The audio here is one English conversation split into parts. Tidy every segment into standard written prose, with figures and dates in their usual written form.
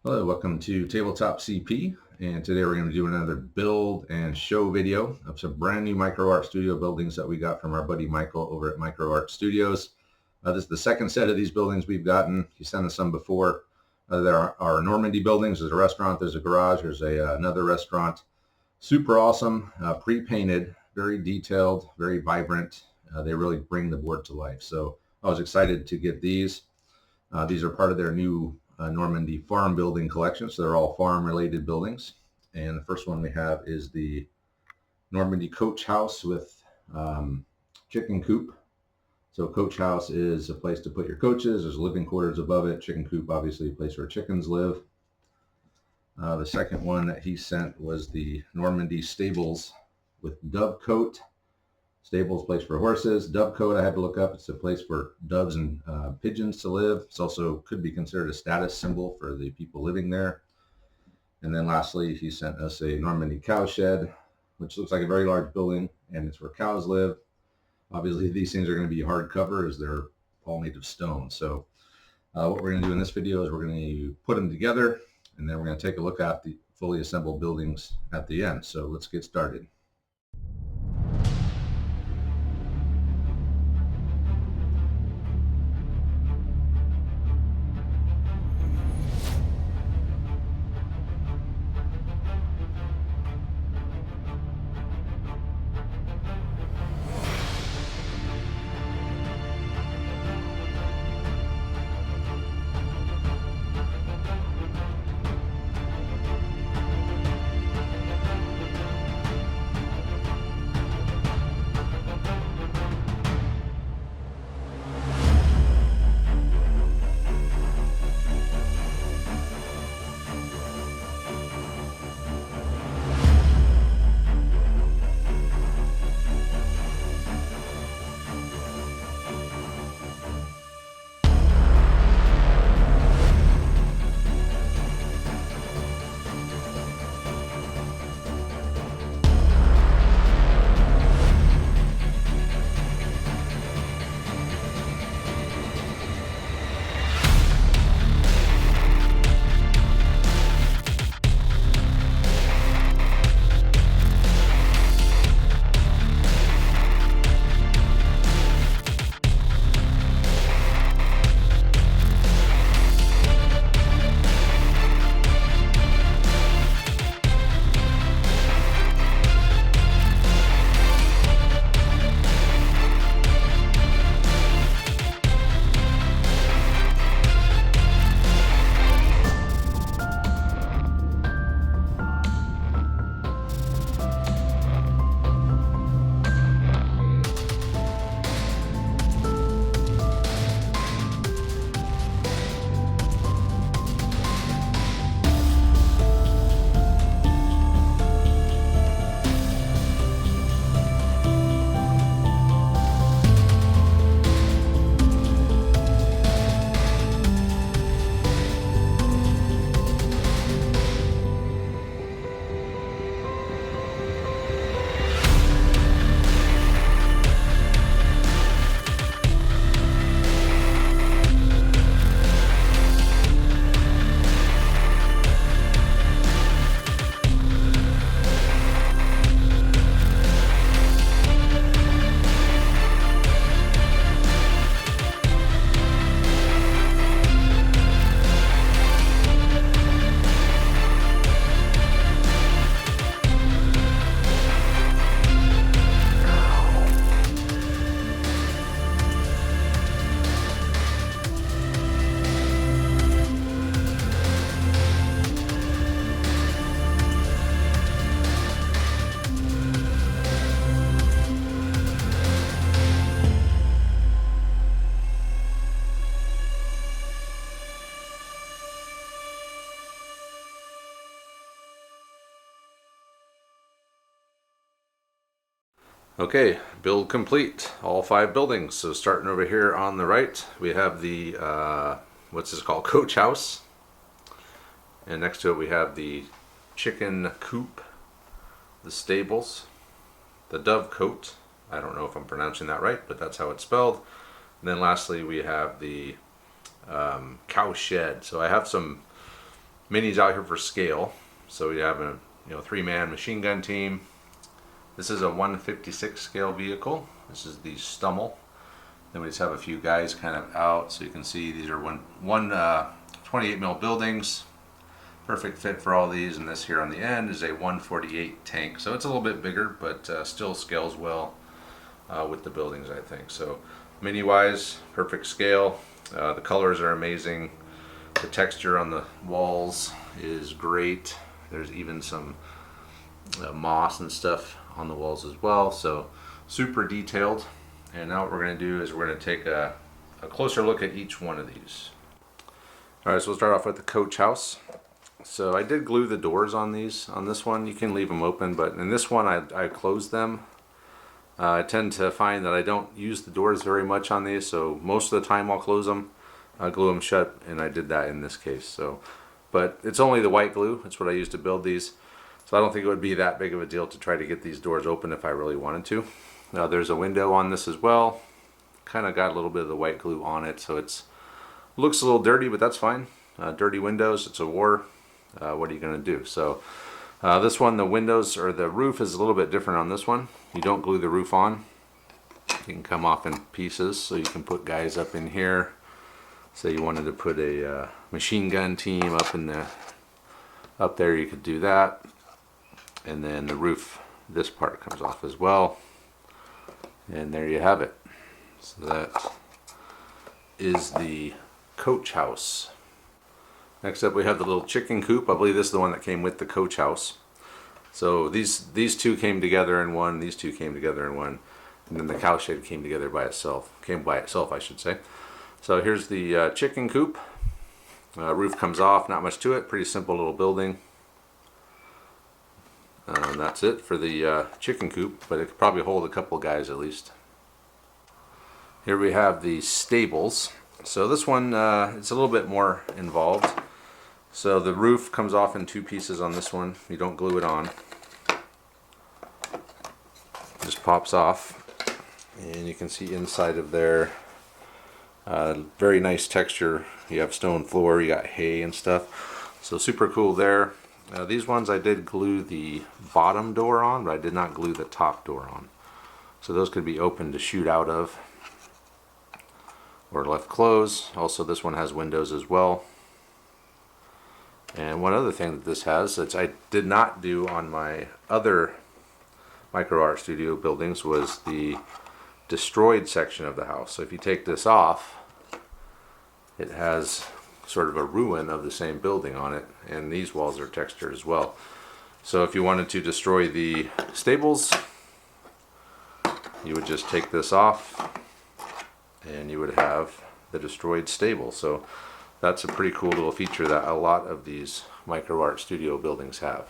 Hello, welcome to Tabletop CP, and today we're going to do another build and show video of some brand new micro art studio buildings that we got from our buddy Michael over at Micro Art Studios. This is the second set of these buildings we've gotten. He sent us some before. There are Normandy buildings. There's a restaurant, there's a garage, there's another restaurant. Super awesome, pre-painted, very detailed, very vibrant. They really bring the board to life. So I was excited to get these. These are part of their new Normandy farm building collection. So they're all farm related buildings. And the first one we have is the Normandy coach house with chicken coop. So coach house is a place to put your coaches. There's living quarters above it. Chicken coop, obviously a place where chickens live. The second one that he sent was the Normandy stables with dovecote. Stables, place for horses. Dovecote, I had to look up. It's a place for doves and pigeons to live. It's also could be considered a status symbol for the people living there. And then lastly, he sent us a Normandy cow shed, which looks like a very large building, and it's where cows live. Obviously, these things are going to be hardcover as they're all made of stone. So what we're going to do in this video is we're going to put them together, and then we're going to take a look at the fully assembled buildings at the end. So let's get started. Okay, build complete, all 5 buildings. So starting over here on the right, we have the, what's this called, coach house. And next to it we have the chicken coop, the stables, the dovecote. I don't know if I'm pronouncing that right, but that's how it's spelled. And then lastly we have the cow shed. So I have some minis out here for scale. So we have a 3-man machine gun team. This is a 156 scale vehicle. This is the Stummel. Then we just have a few guys kind of out, so you can see these are one 28 mil buildings. Perfect fit for all these. And this here on the end is a 148 tank. So it's a little bit bigger, but still scales well with the buildings, I think. So mini wise, perfect scale. The colors are amazing. The texture on the walls is great. There's even some moss and stuff on the walls as well. So super detailed. And now what we're going to do is we're going to take a closer look at each one of these. Alright, so we'll start off with the coach house. So I did glue the doors on these. On this one, you can leave them open, but in this one I closed them. I tend to find that I don't use the doors very much on these, so most of the time I'll close them, glue them shut, and I did that in this case. So, but it's only the white glue. That's what I use to build these. So I don't think it would be that big of a deal to try to get these doors open if I really wanted to. Now there's a window on this as well. Kind of got a little bit of the white glue on it, so it's looks a little dirty, but that's fine. Dirty windows, it's a war. What are you going to do? So this one, the windows or the roof is a little bit different on this one. You don't glue the roof on. It can come off in pieces, so you can put guys up in here. Say you wanted to put a machine gun team up there, you could do that. And then the roof, this part comes off as well. And there you have it. So that is the coach house. Next up we have the little chicken coop. I believe this is the one that came with the coach house. So these two came together in one, these two came together in one, and then the cow shed came by itself, I should say. So here's the chicken coop. Roof comes off, not much to it, pretty simple little building. That's it for the chicken coop, but it could probably hold a couple guys at least. Here we have the stables. So this one, it's a little bit more involved. So the roof comes off in 2 pieces on this one. You don't glue it on. Just pops off. And you can see inside of there, very nice texture. You have stone floor, you got hay and stuff. So super cool there. These ones I did glue the bottom door on, but I did not glue the top door on. So those could be open to shoot out of, or left closed. Also this one has windows as well. And one other thing that this has, that I did not do on my other Micro Art Studio buildings, was the destroyed section of the house. So if you take this off, it has sort of a ruin of the same building on it, and these walls are textured as well. So if you wanted to destroy the stables, you would just take this off and you would have the destroyed stable. So that's a pretty cool little feature that a lot of these Micro Art Studio buildings have.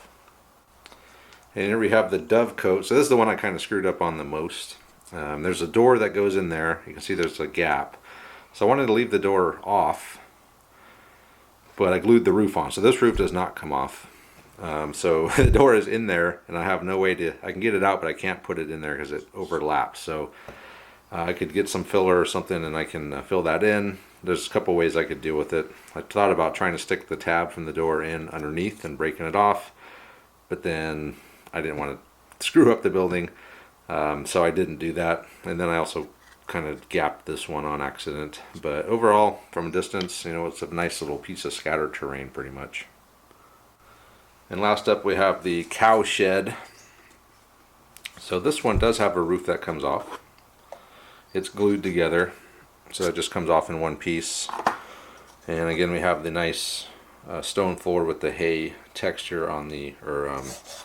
And here we have the dovecote. So this is the one I kind of screwed up on the most. There's a door that goes in there. You can see there's a gap. So I wanted to leave the door off, but I glued the roof on. So this roof does not come off. So the door is in there, and I have no way to, I can get it out, but I can't put it in there because it overlaps. So I could get some filler or something and I can fill that in. There's a couple ways I could deal with it. I thought about trying to stick the tab from the door in underneath and breaking it off, but then I didn't want to screw up the building, so I didn't do that. And then I also kind of gapped this one on accident. But overall, from a distance, it's a nice little piece of scattered terrain pretty much. And last up we have the cow shed. So this one does have a roof that comes off. It's glued together, so it just comes off in one piece. And again, we have the nice stone floor with the hay texture on the,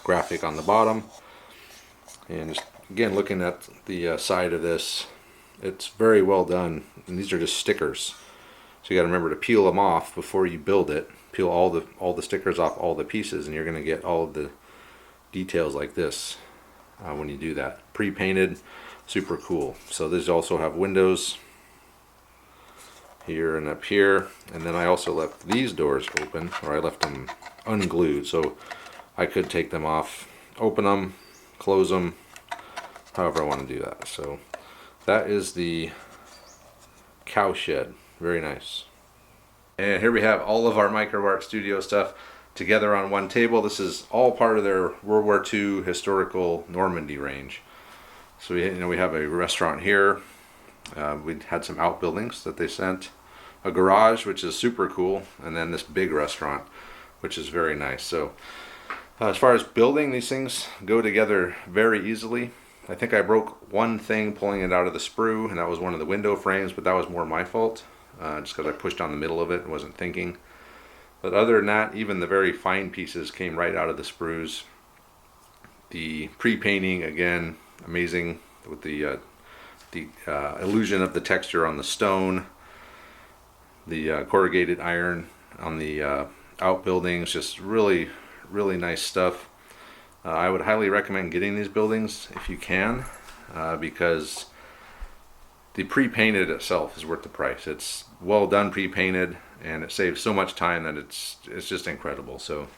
graphic on the bottom. And just, again, looking at the side of this, it's very well done. And these are just stickers, so you got to remember to peel them off before you build it. Peel all the stickers off all the pieces, and you're going to get all of the details like this when you do that. Pre-painted. Super cool. So these also have windows here and up here, and then I also left these doors open, or I left them unglued, so I could take them off, open them, close them, however I want to do that. So that is the cow shed. Very nice. And here we have all of our MicroArt Studio stuff together on one table. This is all part of their World War II historical Normandy range. So we have a restaurant here. We had some outbuildings that they sent, a garage which is super cool, and then this big restaurant which is very nice. So as far as building, these things go together very easily. I think I broke one thing pulling it out of the sprue, and that was one of the window frames, but that was more my fault, just because I pushed on the middle of it and wasn't thinking. But other than that, even the very fine pieces came right out of the sprues. The pre-painting, again, amazing with the illusion of the texture on the stone. The corrugated iron on the outbuildings, just really, really nice stuff. I would highly recommend getting these buildings if you can, because the pre-painted itself is worth the price. It's well done pre-painted, and it saves so much time that it's just incredible. So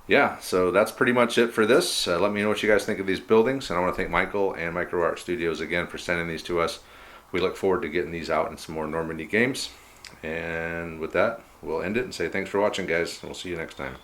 yeah, so that's pretty much it for this. Let me know what you guys think of these buildings, and I want to thank Michael and MicroArt Studios again for sending these to us. We look forward to getting these out in some more Normandy games. And with that, we'll end it and say thanks for watching, guys. We'll see you next time.